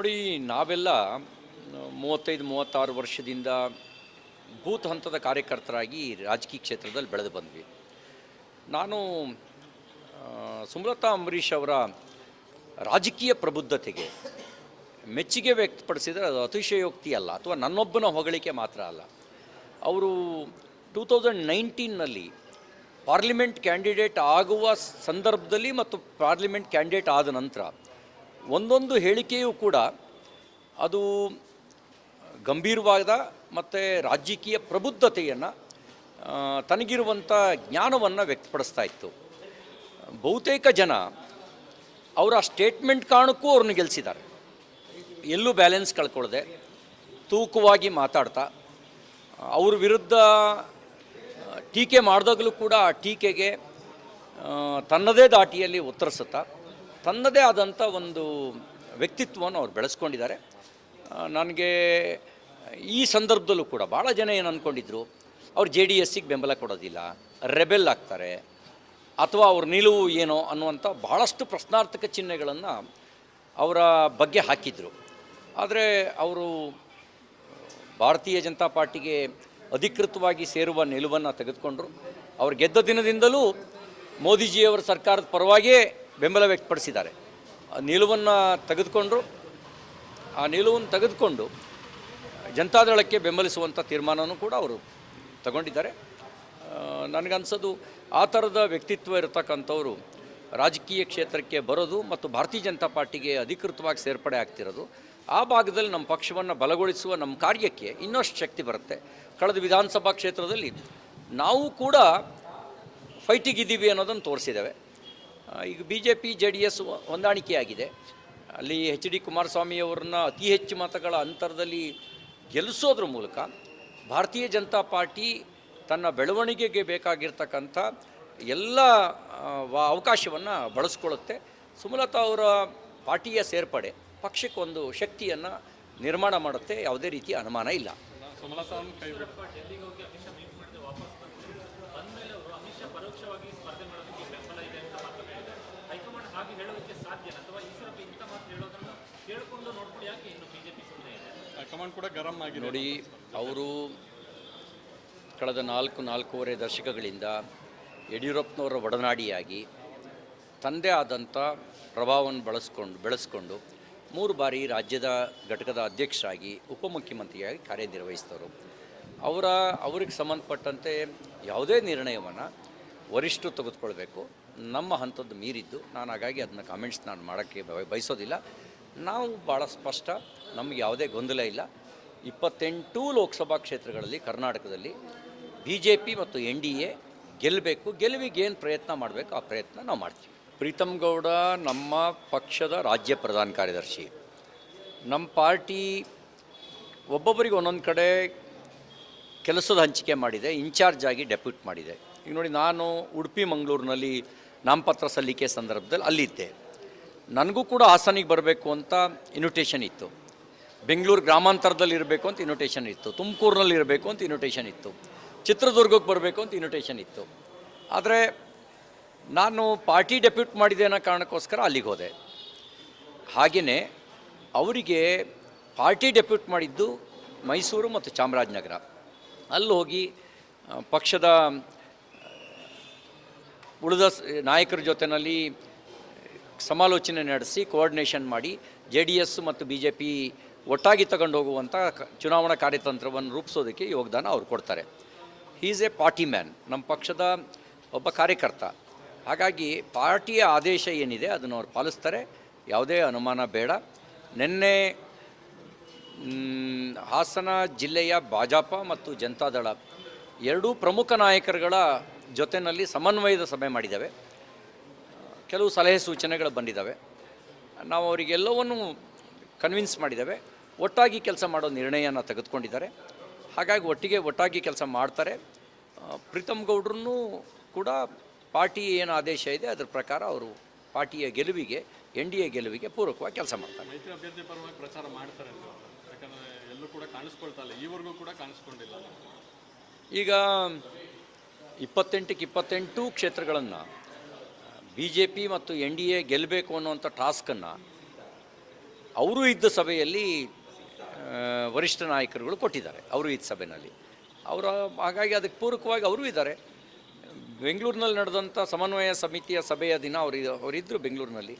ನೋಡಿ, ನಾವೆಲ್ಲ 35-36 ವರ್ಷದಿಂದ ಬೂತ್ ಹಂತದ ಕಾರ್ಯಕರ್ತರಾಗಿ ರಾಜಕೀಯ ಕ್ಷೇತ್ರದಲ್ಲಿ ಬೆಳೆದು ಬಂದ್ವಿ. ನಾನು ಸುಮಲತಾ ಅಂಬರೀಷ್ ಅವರ ರಾಜಕೀಯ ಪ್ರಬುದ್ಧತೆಗೆ ಮೆಚ್ಚುಗೆ ವ್ಯಕ್ತಪಡಿಸಿದರೆ ಅದು ಅತಿಶಯೋಕ್ತಿ ಅಲ್ಲ, ಅಥವಾ ನನ್ನೊಬ್ಬನ ಹೊಗಳಿಕೆ ಮಾತ್ರ ಅಲ್ಲ. ಅವರು 2019ನಲ್ಲಿ ಪಾರ್ಲಿಮೆಂಟ್ ಕ್ಯಾಂಡಿಡೇಟ್ ಆಗುವ ಸಂದರ್ಭದಲ್ಲಿ ಮತ್ತು ಪಾರ್ಲಿಮೆಂಟ್ ಕ್ಯಾಂಡಿಡೇಟ್ ಆದ ನಂತರ ಒಂದೊಂದು ಹೇಳಿಕೆಯೂ ಕೂಡ ಅದು ಗಂಭೀರವಾದ ಮತ್ತು ರಾಜಕೀಯ ಪ್ರಬುದ್ಧತೆಯನ್ನು, ತನಗಿರುವಂಥ ಜ್ಞಾನವನ್ನು ವ್ಯಕ್ತಪಡಿಸ್ತಾ ಇತ್ತು. ಬಹುತೇಕ ಜನ ಅವರ ಸ್ಟೇಟ್ಮೆಂಟ್ ಕಾರಣಕ್ಕೂ ಅವ್ರನ್ನ ಗೆಲ್ಲಿಸಿದ್ದಾರೆ. ಎಲ್ಲೂ ಬ್ಯಾಲೆನ್ಸ್ ಕಳ್ಕೊಳ್ಳದೆ ತೂಕವಾಗಿ ಮಾತಾಡ್ತಾ, ಅವ್ರ ವಿರುದ್ಧ ಟೀಕೆ ಮಾಡಿದಾಗಲೂ ಕೂಡ ಆ ಟೀಕೆಗೆ ತನ್ನದೇ ದಾಟಿಯಲ್ಲಿ ಉತ್ತರಿಸುತ್ತಾ ತನ್ನದೇ ಆದಂಥ ಒಂದು ವ್ಯಕ್ತಿತ್ವವನ್ನು ಅವ್ರು ಬೆಳೆಸ್ಕೊಂಡಿದ್ದಾರೆ. ನನಗೆ ಈ ಸಂದರ್ಭದಲ್ಲೂ ಕೂಡ ಭಾಳ ಜನ ಏನು ಅಂದ್ಕೊಂಡಿದ್ರು, ಅವ್ರು JDSಗೆ ಬೆಂಬಲ ಕೊಡೋದಿಲ್ಲ, ರೆಬೆಲ್ ಆಗ್ತಾರೆ, ಅಥವಾ ಅವ್ರ ನಿಲುವು ಏನೋ ಅನ್ನುವಂಥ ಭಾಳಷ್ಟು ಪ್ರಶ್ನಾರ್ಥಕ ಚಿಹ್ನೆಗಳನ್ನು ಅವರ ಬಗ್ಗೆ ಹಾಕಿದರು. ಆದರೆ ಅವರು ಭಾರತೀಯ ಜನತಾ ಪಾರ್ಟಿಗೆ ಅಧಿಕೃತವಾಗಿ ಸೇರುವ ನಿಲುವನ್ನು ತೆಗೆದುಕೊಂಡರು. ಅವ್ರು ಗೆದ್ದ ದಿನದಿಂದಲೂ ಮೋದಿಜಿಯವರ ಸರ್ಕಾರದ ಪರವಾಗಿಯೇ ಬೆಂಬಲ ವ್ಯಕ್ತಪಡಿಸಿದ್ದಾರೆ. ನಿಲುವನ್ನು ತೆಗೆದುಕೊಂಡರು. ಆ ನಿಲುವನ್ನು ತೆಗೆದುಕೊಂಡು ಜನತಾದಳಕ್ಕೆ ಬೆಂಬಲಿಸುವಂಥ ತೀರ್ಮಾನವೂ ಕೂಡ ಅವರು ತಗೊಂಡಿದ್ದಾರೆ. ನನಗನ್ಸೋದು ಆ ಥರದ ವ್ಯಕ್ತಿತ್ವ ಇರತಕ್ಕಂಥವರು ರಾಜಕೀಯ ಕ್ಷೇತ್ರಕ್ಕೆ ಬರೋದು ಮತ್ತು ಭಾರತೀಯ ಜನತಾ ಪಾರ್ಟಿಗೆ ಅಧಿಕೃತವಾಗಿ ಸೇರ್ಪಡೆ ಆಗ್ತಿರೋದು, ಆ ಭಾಗದಲ್ಲಿ ನಮ್ಮ ಪಕ್ಷವನ್ನು ಬಲಗೊಳಿಸುವ ನಮ್ಮ ಕಾರ್ಯಕ್ಕೆ ಇನ್ನಷ್ಟು ಶಕ್ತಿ ಬರುತ್ತೆ. ಕಳೆದ ವಿಧಾನಸಭಾ ಕ್ಷೇತ್ರದಲ್ಲಿ ನಾವು ಕೂಡ ಫೈಟಿಗಿದ್ದೀವಿ ಅನ್ನೋದನ್ನು ತೋರಿಸಿದ್ದೇವೆ. ಈಗ BJP JDS ಹೊಂದಾಣಿಕೆಯಾಗಿದೆ. ಅಲ್ಲಿ HD ಕುಮಾರಸ್ವಾಮಿಯವರನ್ನ ಅತಿ ಹೆಚ್ಚು ಮತಗಳ ಅಂತರದಲ್ಲಿ ಗೆಲ್ಲಿಸೋದ್ರ ಮೂಲಕ ಭಾರತೀಯ ಜನತಾ ಪಾರ್ಟಿ ತನ್ನ ಬೆಳವಣಿಗೆಗೆ ಬೇಕಾಗಿರ್ತಕ್ಕಂಥ ಎಲ್ಲ ಅವಕಾಶವನ್ನು ಬಳಸ್ಕೊಳ್ಳುತ್ತೆ. ಸುಮಲತಾ ಅವರ ಪಾರ್ಟಿಯ ಸೇರ್ಪಡೆ ಪಕ್ಷಕ್ಕೊಂದು ಶಕ್ತಿಯನ್ನು ನಿರ್ಮಾಣ ಮಾಡುತ್ತೆ, ಯಾವುದೇ ರೀತಿಯ ಅನುಮಾನ ಇಲ್ಲ. ನೋಡಿ, ಅವರು ಕಳೆದ 4-4.5 ದಶಕಗಳಿಂದ ಯಡಿಯೂರಪ್ಪನವರ ಒಡನಾಡಿಯಾಗಿ ತನ್ನದೇ ಆದಂಥ ಪ್ರಭಾವವನ್ನು ಬೆಳೆಸ್ಕೊಂಡು 3 ಬಾರಿ ರಾಜ್ಯದ ಘಟಕದ ಅಧ್ಯಕ್ಷರಾಗಿ ಉಪಮುಖ್ಯಮಂತ್ರಿಯಾಗಿ ಕಾರ್ಯನಿರ್ವಹಿಸಿದವರು. ಅವ್ರಿಗೆ ಸಂಬಂಧಪಟ್ಟಂತೆ ಯಾವುದೇ ನಿರ್ಣಯವನ್ನು ವರಿಷ್ಠರು ತೆಗೆದುಕೊಳ್ಬೇಕು. ನಮ್ಮ ಹಂತದ್ದು ಮೀರಿದ್ದು ನಾನು, ಹಾಗಾಗಿ ಅದನ್ನ ಕಾಮೆಂಟ್ಸ್ ನಾನು ಮಾಡೋಕ್ಕೆ ಬಯಸೋದಿಲ್ಲ. ನಾವು ಭಾಳ ಸ್ಪಷ್ಟ, ನಮಗೆ ಯಾವುದೇ ಗೊಂದಲ ಇಲ್ಲ. 28 ಲೋಕಸಭಾ ಕ್ಷೇತ್ರಗಳಲ್ಲಿ ಕರ್ನಾಟಕದಲ್ಲಿ BJP ಮತ್ತು NDA ಗೆಲ್ಲಬೇಕು. ಗೆಲುವಿಗೆ ಏನು ಪ್ರಯತ್ನ ಮಾಡಬೇಕು ಆ ಪ್ರಯತ್ನ ನಾವು ಮಾಡ್ತೀವಿ. ಪ್ರೀತಮ್ ಗೌಡ ನಮ್ಮ ಪಕ್ಷದ ರಾಜ್ಯ ಪ್ರಧಾನ ಕಾರ್ಯದರ್ಶಿ. ನಮ್ಮ ಪಾರ್ಟಿ ಒಬ್ಬೊಬ್ಬರಿಗೆ ಒಂದೊಂದು ಕಡೆ ಕೆಲಸದ ಹಂಚಿಕೆ ಮಾಡಿದೆ, ಇನ್ಚಾರ್ಜ್ ಆಗಿ ಡೆಪ್ಯೂಟ್ ಮಾಡಿದೆ. ಈಗ ನೋಡಿ, ನಾನು ಉಡುಪಿ ಮಂಗಳೂರಿನಲ್ಲಿ ನಾಮಪತ್ರ ಸಲ್ಲಿಕೆ ಸಂದರ್ಭದಲ್ಲಿ ಅಲ್ಲಿದ್ದೆ. ನನಗೂ ಕೂಡ ಹಾಸನಿಗೆ ಬರಬೇಕು ಅಂತ ಇನ್ವಿಟೇಷನ್ ಇತ್ತು, ಬೆಂಗಳೂರು ಗ್ರಾಮಾಂತರದಲ್ಲಿ ಇರಬೇಕು ಅಂತ ಇನ್ವಿಟೇಷನ್ ಇತ್ತು, ತುಮಕೂರಿನಲ್ಲಿ ಇರಬೇಕು ಅಂತ ಇನ್ವಿಟೇಷನ್ ಇತ್ತು, ಚಿತ್ರದುರ್ಗಕ್ಕೆ ಬರಬೇಕು ಅಂತ ಇನ್ವಿಟೇಷನ್ ಇತ್ತು. ಆದರೆ ನಾನು ಪಾರ್ಟಿ ಡೆಪ್ಯೂಟ್ ಮಾಡಿದೆ ಅನ್ನೋ ಕಾರಣಕ್ಕೋಸ್ಕರ ಅಲ್ಲಿಗೆ ಹೋದೆ. ಹಾಗೆಯೇ ಅವರಿಗೆ ಪಾರ್ಟಿ ಡೆಪ್ಯೂಟ್ ಮಾಡಿದ್ದು ಮೈಸೂರು ಮತ್ತು ಚಾಮರಾಜನಗರ. ಅಲ್ಲಿ ಹೋಗಿ ಪಕ್ಷದ ಉಳಿದ ನಾಯಕರ ಜೊತೆಯಲ್ಲಿ ಸಮಾಲೋಚನೆ ನಡೆಸಿ ಕೋಆರ್ಡಿನೇಷನ್ ಮಾಡಿ JDS ಮತ್ತು BJP ಒಟ್ಟಾಗಿ ತಗೊಂಡು ಹೋಗುವಂಥ ಚುನಾವಣಾ ಕಾರ್ಯತಂತ್ರವನ್ನು ರೂಪಿಸೋದಕ್ಕೆ ಯೋಗದಾನ ಅವ್ರು ಕೊಡ್ತಾರೆ. He is A party man, ನಮ್ಮ ಪಕ್ಷದ ಒಬ್ಬ ಕಾರ್ಯಕರ್ತ. ಹಾಗಾಗಿ ಪಾರ್ಟಿಯ ಆದೇಶ ಏನಿದೆ ಅದನ್ನು ಅವ್ರು ಪಾಲಿಸ್ತಾರೆ, ಯಾವುದೇ ಅನುಮಾನ ಬೇಡ. ನಿನ್ನೆ ಹಾಸನ ಜಿಲ್ಲೆಯ ಭಾಜಪ ಮತ್ತು ಜನತಾದಳ ಎರಡೂ ಪ್ರಮುಖ ನಾಯಕರುಗಳ ಜೊತೆಯಲ್ಲಿ ಸಮನ್ವಯದ ಸಭೆ ಮಾಡಿದ್ದಾವೆ. ಕೆಲವು ಸಲಹೆ ಸೂಚನೆಗಳು ಬಂದಿದ್ದಾವೆ. ನಾವು ಅವರಿಗೆಲ್ಲವನ್ನು ಕನ್ವಿನ್ಸ್ ಮಾಡಿದ್ದೇವೆ. ಒಟ್ಟಾಗಿ ಕೆಲಸ ಮಾಡೋ ನಿರ್ಣಯನ ತೆಗೆದುಕೊಂಡಿದ್ದಾರೆ. ಹಾಗಾಗಿ ಒಟ್ಟಾಗಿ ಕೆಲಸ ಮಾಡ್ತಾರೆ. ಪ್ರೀತಮ್ ಗೌಡ್ರನ್ನೂ ಕೂಡ ಪಾರ್ಟಿ ಏನು ಆದೇಶ ಇದೆ ಅದರ ಪ್ರಕಾರ ಅವರು ಪಾರ್ಟಿಯ ಗೆಲುವಿಗೆ, NDA ಗೆಲುವಿಗೆ ಪೂರಕವಾಗಿ ಕೆಲಸ ಮಾಡ್ತಾರೆ. ಮೈತ್ರಿ ಅಭ್ಯರ್ಥಿ ಪರವಾಗಿ ಪ್ರಚಾರ ಮಾಡ್ತಾರೆ, ಯಾಕಂದರೆ ಎಲ್ಲೂ ಕೂಡ ಕಾಣಿಸ್ಕೊಳ್ತಾ ಇಲ್ಲ, ಈವರೆಗೂ ಕೂಡ ಕಾಣಿಸ್ಕೊಂಡಿಲ್ಲ. ಈಗ 28ಕ್ಕೆ 28 ಕ್ಷೇತ್ರಗಳನ್ನು BJP ಮತ್ತು NDA ಗೆಲ್ಲಬೇಕು ಅನ್ನುವಂಥ ಟಾಸ್ಕನ್ನು ಅವರು ಇದ್ದ ಸಭೆಯಲ್ಲಿ ವರಿಷ್ಠ ನಾಯಕರುಗಳು ಕೊಟ್ಟಿದ್ದಾರೆ, ಅವರು ಇದ್ದ ಸಭೆಯಲ್ಲಿ ಅವರ, ಹಾಗಾಗಿ ಅದಕ್ಕೆ ಪೂರಕವಾಗಿ ಅವರೂ ಇದ್ದಾರೆ. ಬೆಂಗಳೂರಿನಲ್ಲಿ ನಡೆದಂಥ ಸಮನ್ವಯ ಸಮಿತಿಯ ಸಭೆಯ ದಿನ ಅವರಿದ್ದರು ಬೆಂಗಳೂರಿನಲ್ಲಿ.